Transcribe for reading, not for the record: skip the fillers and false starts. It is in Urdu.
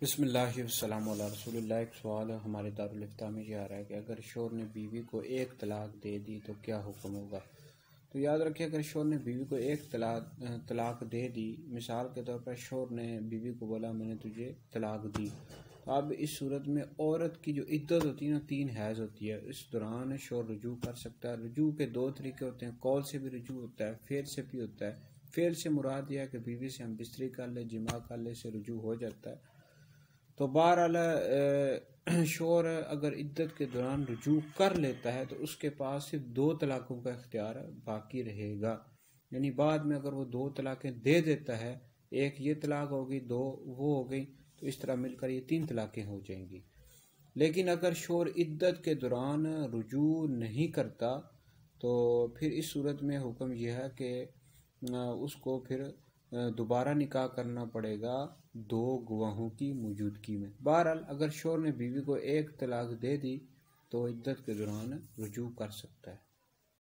بسم اللہ والسلام علی رسول اللہ۔ ایک سوال ہمارے دارالفتاء میں یہ آ رہا ہے کہ اگر شوہر نے بیوی کو ایک طلاق دے دی تو کیا حکم ہوگا؟ تو یاد رکھیں، اگر شوہر نے بیوی کو ایک طلاق دے دی، مثال کے طور پر شوہر نے بیوی کو بولا میں نے تجھے طلاق دی، تو اب اس صورت میں عورت کی جو عدت ہوتی ہے نا 3 حیض ہوتی ہے، اس دوران شوہر رجوع کر سکتا ہے۔ رجوع کے 2 طریقے ہوتے ہیں، قول سے بھی رجوع ہوتا ہے، فعل سے بھی ہوتا ہے۔ فعل سے مراد یہ ہے کہ بیوی سے ہم بستری کر لے، جماع کر لے، سے رجوع ہو جاتا ہے۔ تو بہرحال شوہر اگر عدت کے دوران رجوع کر لیتا ہے تو اس کے پاس صرف 2 طلاقوں کا اختیار باقی رہے گا، یعنی بعد میں اگر وہ 2 طلاقیں دے دیتا ہے، ایک یہ طلاق ہوگی، 2 وہ ہو گئی، تو اس طرح مل کر یہ 3 طلاقیں ہو جائیں گی۔ لیکن اگر شوہر عدت کے دوران رجوع نہیں کرتا تو پھر اس صورت میں حکم یہ ہے کہ اس کو پھر دوبارہ نکاح کرنا پڑے گا 2 گواہوں کی موجودگی میں۔ بہرحال اگر شوہر نے بیوی کو ایک طلاق دے دی تو عدت کے دوران رجوع کر سکتا ہے۔